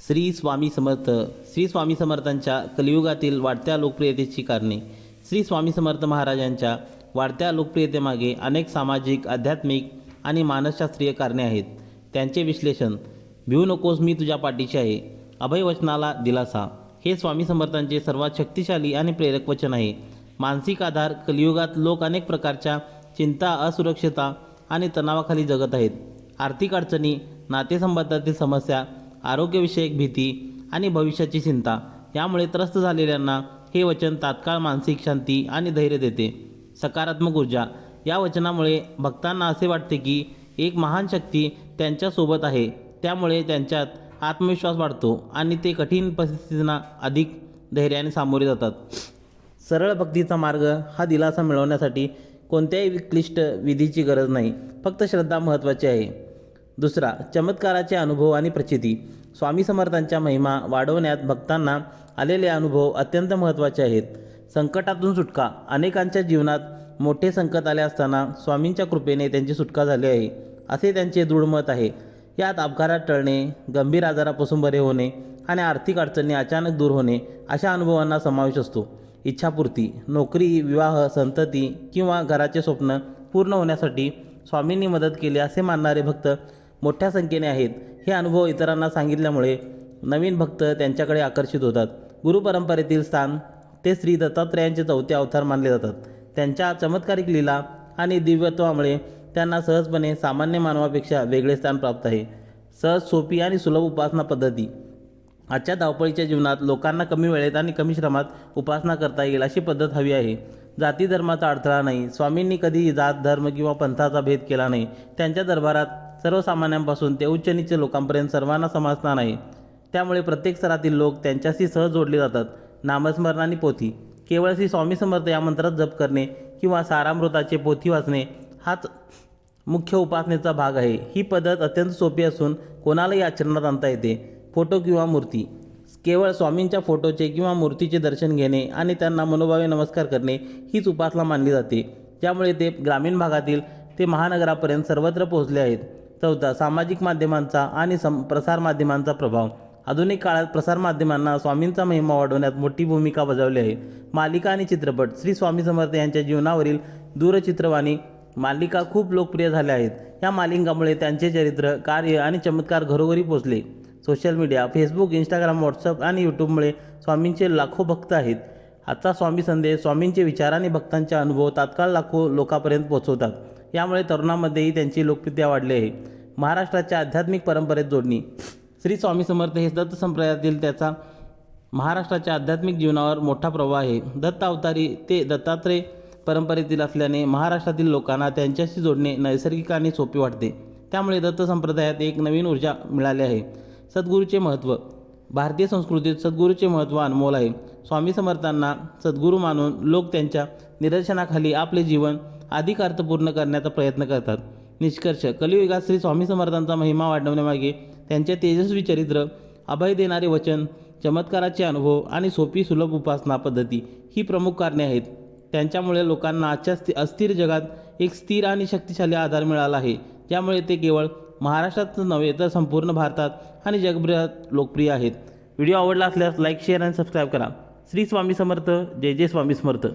श्री स्वामी समर्थ. श्री स्वामी समर्थांच्या कलियुगातील वाढत्या लोकप्रियतेची कारणे. श्री स्वामी समर्थ महाराजांच्या वाढत्या लोकप्रियतेमागे अनेक सामाजिक, आध्यात्मिक आणि मानसशास्त्रीय कारणे आहेत. त्यांचे विश्लेषण. भिवू नकोस, मी तुझ्या पाठीशी आहे. अभयवचनाला दिलासा. हे स्वामी समर्थांचे सर्वात शक्तिशाली आणि प्रेरक वचन आहे. मानसिक आधार. कलियुगात लोक अनेक प्रकारच्या चिंता, असुरक्षितता आणि तणावाखाली जगत आहेत. आर्थिक अडचणी, नातेसंबंधातील समस्या, आरोग्यविषयक भीती आणि भविष्याची चिंता यामुळे त्रस्त झालेल्यांना हे वचन तात्काळ मानसिक शांती आणि धैर्य देते. सकारात्मक ऊर्जा. या वचनामुळे भक्तांना असे वाटते की एक महान शक्ती त्यांच्यासोबत आहे. त्यामुळे त्यांच्यात आत्मविश्वास वाढतो आणि ते कठीण परिस्थितींना अधिक धैर्याने सामोरे जातात. सरळ भक्तीचा मार्ग. हा दिलासा मिळवण्यासाठी कोणत्याही क्लिष्ट विधीची गरज नाही, फक्त श्रद्धा महत्त्वाची आहे. दुसरा, चमत्काराचे अनुभव आणि प्रचिती. स्वामी समर्थांच्या महिमा वाढवण्यात भक्तांना आलेले अनुभव अत्यंत महत्त्वाचे आहेत. संकटातून सुटका. अनेकांच्या जीवनात मोठे संकट आले असताना स्वामींच्या कृपेने त्यांची सुटका झाली आहे, असे त्यांचे दृढ मत आहे. यात अपघात टळणे, गंभीर आजारापासून बरे होणे आणि आर्थिक अडचणी अचानक दूर होणे अशा अनुभवांना समावेश असतो. इच्छापूर्ती. नोकरी, विवाह, संतती किंवा घराचे स्वप्न पूर्ण होण्यासाठी स्वामींनी मदत केली असे मानणारे भक्त मोठ्या संख्येने आहेत. हे अनुभव इतरांना सांगितल्यामुळे नवीन भक्त त्यांच्याकडे आकर्षित होतात. गुरुपरंपरेतील स्थान. ते श्री दत्तात्रेयांचे 4थे अवतार मानले जातात. त्यांच्या चमत्कारिक लीला आणि दिव्यत्वामुळे त्यांना सहजपणे सामान्य मानवापेक्षा वेगळे स्थान प्राप्त आहे. सहज, सोपी आणि सुलभ उपासना पद्धती. आजच्या धावपळीच्या जीवनात लोकांना कमी वेळेत आणि कमी श्रमात उपासना करता येईल अशी पद्धत हवी आहे. जाती धर्माचा अडथळा नाही. स्वामींनी कधी जात, धर्म किंवा पंथाचा भेद केला नाही. त्यांच्या दरबारात सर्वसामान्यांपासून ते उच्च नीच लोकांपर्यंत सर्वांना समास्थान आहे. त्यामुळे प्रत्येक स्तरातील लोक त्यांच्याशी सहज जोडले जातात. नामस्मरण आणि पोथी. केवळ श्री स्वामी समर्थ या मंत्रात जप करणे किंवा सारामृताचे पोथी वाचणे हाच मुख्य उपासनेचा भाग आहे. ही पद्धत अत्यंत सोपी असून कोणालाही आचरणात आणता येते. फोटो किंवा मूर्ती. केवळ स्वामींच्या फोटोचे किंवा मूर्तीचे दर्शन घेणे आणि त्यांना मनोभावे नमस्कार करणे हीच उपासना मानली जाते. त्यामुळे ते ग्रामीण भागातील ते महानगरापर्यंत सर्वत्र पोहोचले आहेत. चौथा, सामाजिक माध्यमांचा आणि प्रसारमाध्यमांचा प्रभाव. आधुनिक काळात प्रसारमाध्यमांना स्वामींचा महिमा वाढवण्यात मोठी भूमिका बजावली आहे. मालिका आणि चित्रपट. श्री स्वामी समर्थ यांच्या जीवनावरील दूरचित्रवाणी मालिका खूप लोकप्रिय झाल्या आहेत. या मालिकांमुळे त्यांचे चरित्र, कार्य आणि चमत्कार घरोघरी पोहोचले. Social media. Facebook, Instagram, WhatsApp आणि यूट्यूबमुळे स्वामींचे लाखो भक्त आहेत. आजचा स्वामी संदेश, स्वामींचे विचार आणि भक्तांचे अनुभव तात्काळ लाखो लोकांपर्यंत पोहोचवतात. यामुळे तरुणांमध्येही त्यांची लोकप्रियता वाढली आहे. महाराष्ट्राच्या आध्यात्मिक परंपरेत जोडणी. श्री स्वामी समर्थ हे दत्त संप्रदायातील त्याचा महाराष्ट्राच्या आध्यात्मिक जीवनावर मोठा प्रभाव आहे. दत्त अवतारी ते दत्तात्रेय परंपरेतील असल्याने महाराष्ट्रातील लोकांना त्यांच्याशी जोडणे नैसर्गिक आणि सोपे वाटते. त्यामुळे दत्त संप्रदायात एक नवीन ऊर्जा मिळाली आहे. सद्गुरूचे महत्त्व. भारतीय संस्कृतीत सद्गुरूचे महत्त्व अनमोल आहे. स्वामी समर्थांना सद्गुरू मानून लोक त्यांच्या निदर्शनाखाली आपले जीवन अधिक अर्थपूर्ण करण्याचा प्रयत्न करतात. निष्कर्ष. कलियुगात श्री स्वामी समर्थांचा महिमा वाढवण्यामागे त्यांचे तेजस्वी चरित्र, अभय देणारे वचन, चमत्काराचे अनुभव आणि सोपी सुलभ उपासना पद्धती ही प्रमुख कारणे आहेत. त्यांच्यामुळे लोकांना आजच्या अस्थिर जगात एक स्थिर आणि शक्तिशाली आधार मिळाला आहे, ज्यामुळे ते केवळ महाराष्ट्रातच नव्हे तर संपूर्ण भारतात आणि जगभरात लोकप्रिय आहेत. व्हिडिओ आवडला असल्यास लाईक, शेअर आणि सबस्क्राईब करा. श्री स्वामी समर्थ. जय जय स्वामी समर्थ.